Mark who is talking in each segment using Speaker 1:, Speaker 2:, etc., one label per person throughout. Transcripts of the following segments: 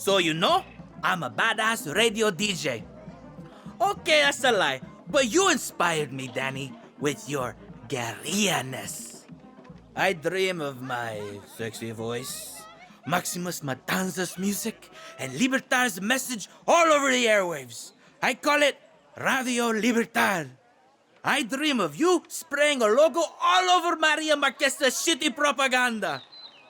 Speaker 1: So you know, I'm a badass radio DJ. Okay, that's a lie, but you inspired me, Dani, with your guerrilla-ness. I dream of my sexy voice, Maximas Matanzas music, and Libertad's message all over the airwaves. I call it Radio Libertad. I dream of you spraying a logo all over Maria Marquesa's shitty propaganda.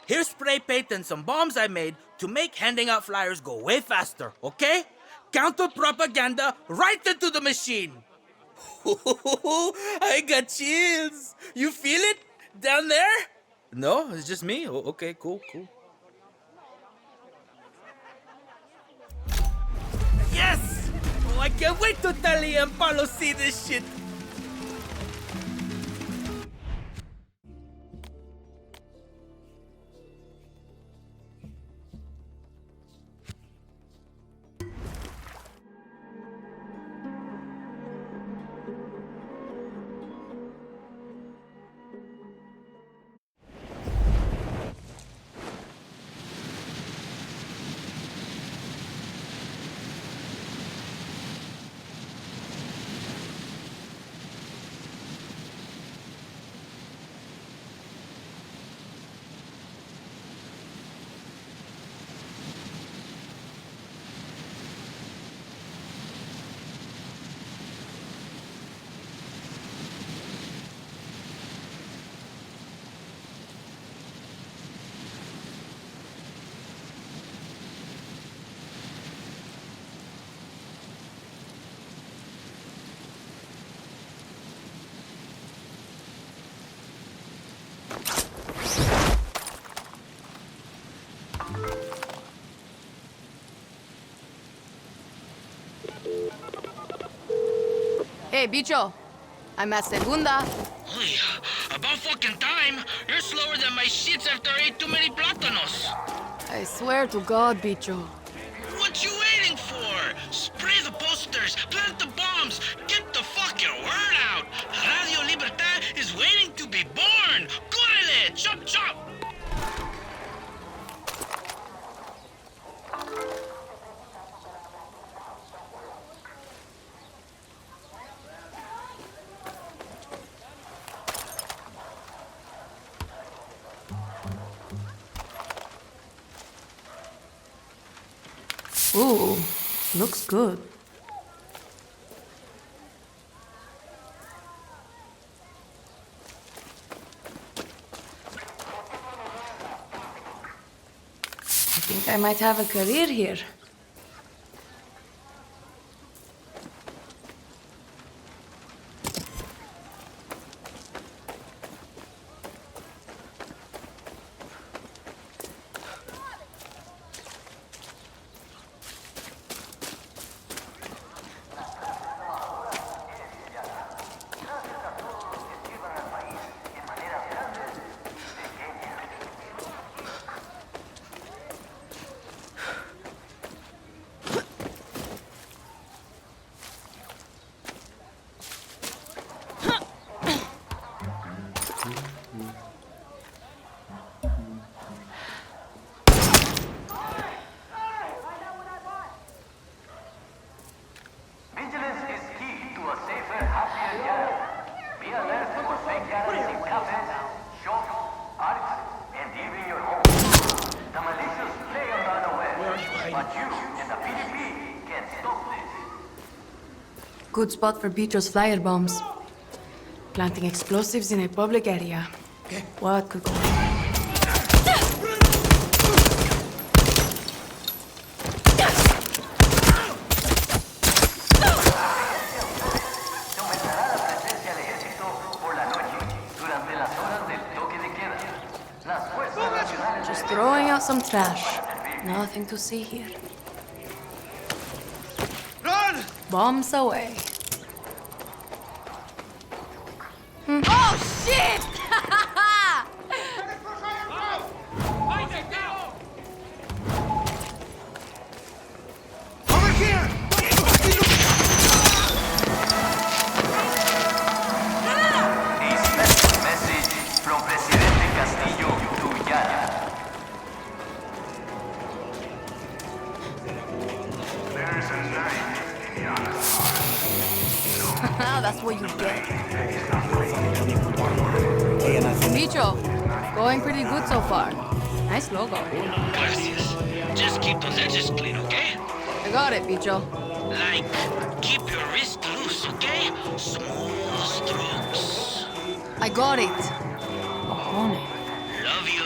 Speaker 1: Here's spray paint and some bombs I made to make handing out flyers go way faster, okay? Counter propaganda right into the machine. I got chills. You feel it? Down there? No, it's just me. Oh, okay, cool. Yes! Oh, I can't wait to Tali and Paulo see this shit.
Speaker 2: Hey, Bicho. I'm at Segunda.
Speaker 1: Oy, about fucking time. You're slower than my shits after I ate too many plátanos.
Speaker 2: I swear to God, Bicho.
Speaker 1: What you waiting for? Spray the posters, plant the bombs, get the fucking word out. Radio Libertad is waiting to be born. Córrele, chop chop.
Speaker 2: Ooh, looks good. I think I might have a career here. Good spot for Bicho's flyer bombs. Planting explosives in a public area. What could go wrong? Just throwing out some trash. Nothing to see here.
Speaker 1: Run!
Speaker 2: Bombs away. Oh, shit!
Speaker 1: Over here!
Speaker 3: This message from Presidente Castillo to Yara.
Speaker 2: Ah, that's what you get. Bicho, going pretty good so far. Nice logo.
Speaker 1: Gracias. Just keep those edges clean, okay?
Speaker 2: I got it, Bicho.
Speaker 1: Like, keep your wrist loose, okay? Smooth strokes.
Speaker 2: I got it. Ojone.
Speaker 1: Love you.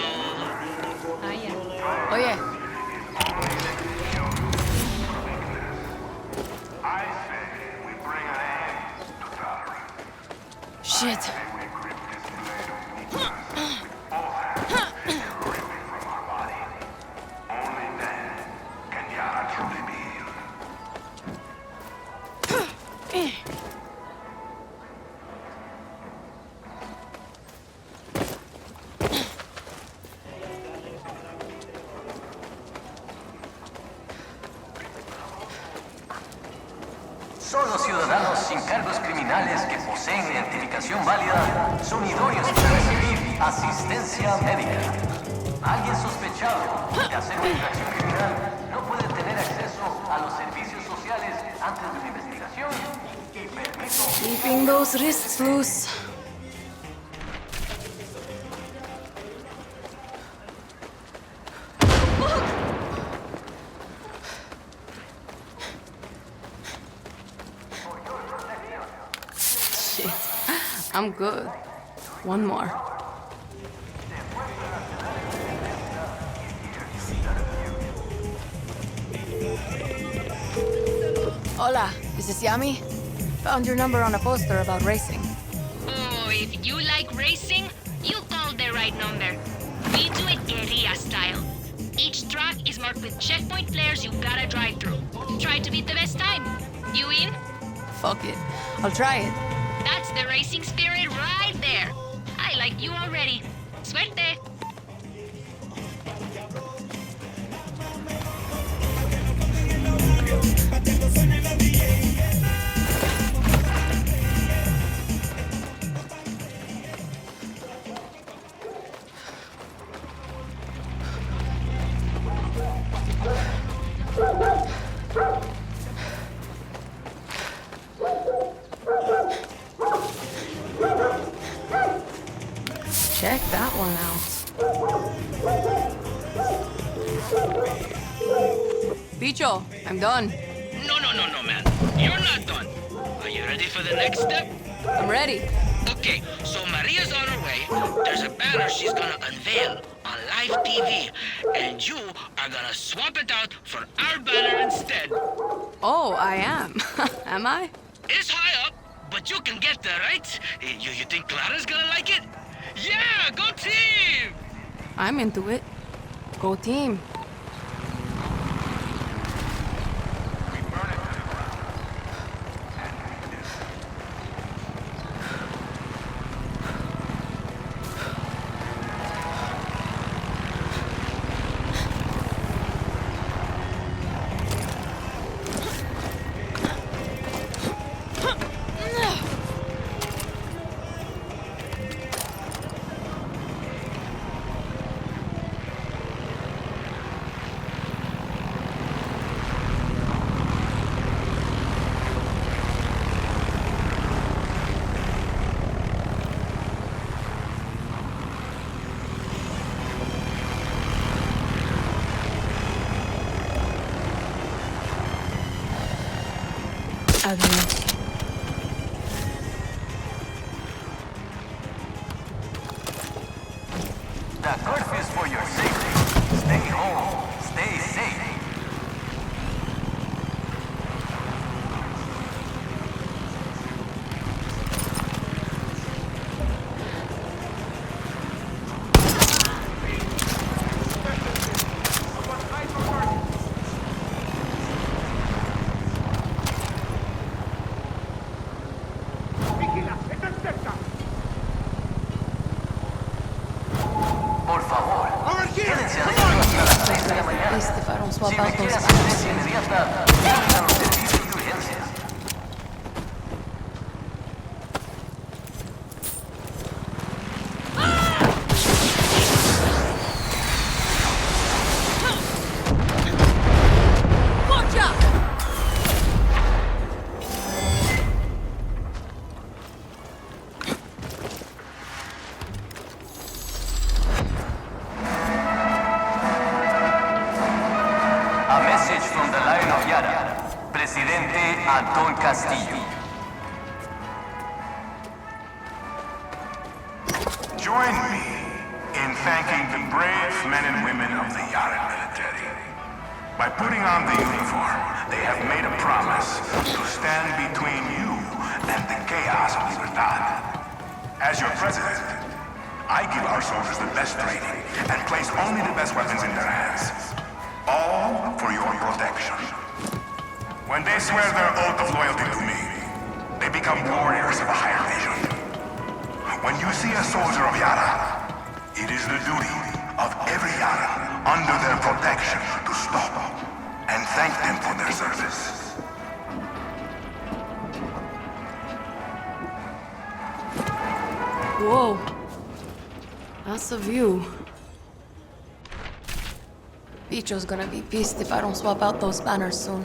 Speaker 2: Ah, yeah. Oye, shit.
Speaker 3: Solo ciudadanos sin cargos criminales que poseen identificación válida son idóneos para recibir asistencia médica. Alguien sospechado de hacer una infracción criminal no puede tener acceso a los servicios sociales antes de una investigación y permiso.
Speaker 2: Keeping those wrists loose. Shit. I'm good. One more. Hola, is this Yami? Found your number on a poster about racing.
Speaker 4: Oh, if you like racing, you called the right number. We do it guerrilla style. Each track is marked with checkpoint flares you gotta drive through. Try to beat the best time. You in?
Speaker 2: Fuck it. I'll try it.
Speaker 4: That's the racing spirit right there. I like you already. Suerte!
Speaker 2: Check that one out. Bicho, I'm done.
Speaker 1: No, man. You're not done. Are you ready for the next step?
Speaker 2: I'm ready.
Speaker 1: Okay, so Maria's on her way. There's a banner she's gonna unveil on live TV. And you are gonna swap it out for our banner instead.
Speaker 2: Oh, I am. Am I?
Speaker 1: It's high up, but you can get there, right? You think Clara's gonna like it? Yeah, go team!
Speaker 2: I'm into it. Go team. Adiós.
Speaker 3: The curfew is for your safety. Stay home. Stay safe. Por favor, quédense adentro hasta las 6 de la mañana.
Speaker 2: Este para un swap
Speaker 3: Si
Speaker 2: out
Speaker 3: requiere
Speaker 2: those
Speaker 3: asistencia inmediata, llamen a los servicios de urgencias. A message from the Lion of Yara, Presidente Anton Castillo.
Speaker 5: Join me in thanking the brave men and women of the Yara military. By putting on the uniform, they have made a promise to stand between you and the chaos of Libertad. As your president, I give our soldiers the best training and place only the best weapons in their hands. All for your protection. When they swear their oath of loyalty to me, they become warriors of a higher vision. When you see a soldier of Yara, it is the duty of every Yara under their protection to stop and thank them for their service.
Speaker 2: Whoa. That's a view. Bicho's gonna be pissed if I don't swap out those banners soon.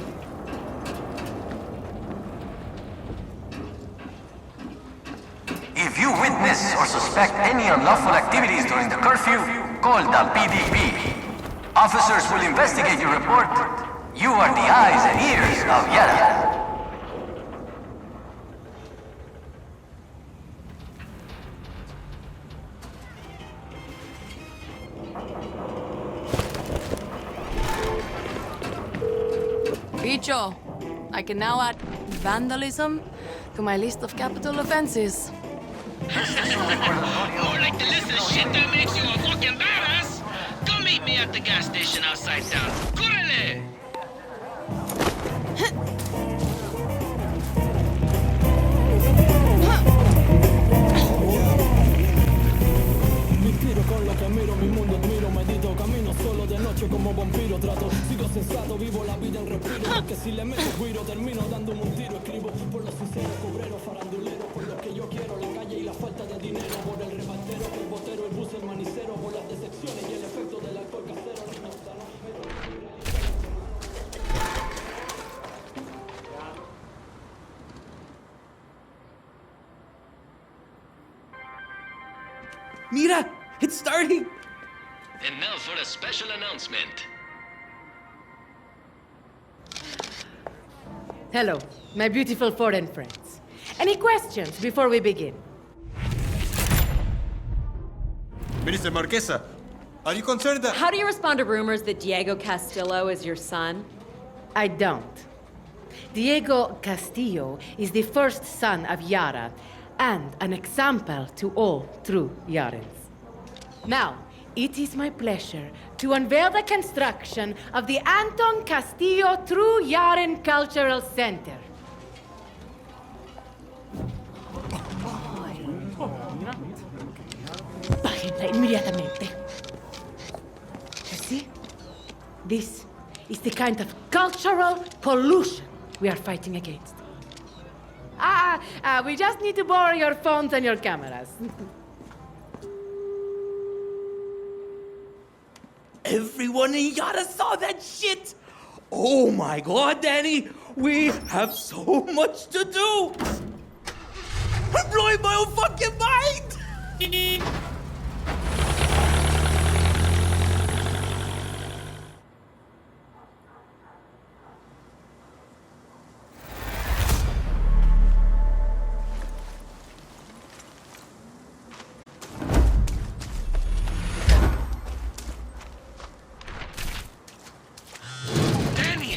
Speaker 3: If you witness or suspect any unlawful activities during the curfew, call the PDP. Officers will investigate your report. You are the eyes and ears of Yara.
Speaker 2: Bicho, I can now add vandalism to my list of capital offenses.
Speaker 1: More like the list of shit that makes you a fucking badass. Come meet me at the gas station outside town. Córrele!
Speaker 6: Inspiro con lo que miro, mi mundo admiro, medito, camino solo de noche como vampiro, trato, sigo sensato, vivo la vida en respiro, porque si le meto guiro, termino dándome un tiro, escribo por los sinceros, obreros, faranduleros, por lo que yo quiero, la calle y la falta de dinero, por el rebatero, el botero, el bus, el manicero, por las decepciones y el efecto del alcohol casero, no está, no.
Speaker 1: Mira, it's starting.
Speaker 7: And now for a special announcement.
Speaker 8: Hello, my beautiful foreign friends. Any questions before we begin?
Speaker 9: Minister Marquesa, are you concerned that...
Speaker 10: How do you respond to rumors that Diego Castillo is your son?
Speaker 8: I don't. Diego Castillo is the first son of Yara and an example to all true Yarans. Now, it is my pleasure to unveil the construction of the Anton Castillo True Yaran Cultural Center. Bájenla inmediatamente. You see? This is the kind of cultural pollution we are fighting against. We just need to borrow your phones and your cameras.
Speaker 1: Everyone in Yara saw that shit. Oh my god, Dani. We have so much to do. I'm blowing my own fucking mind.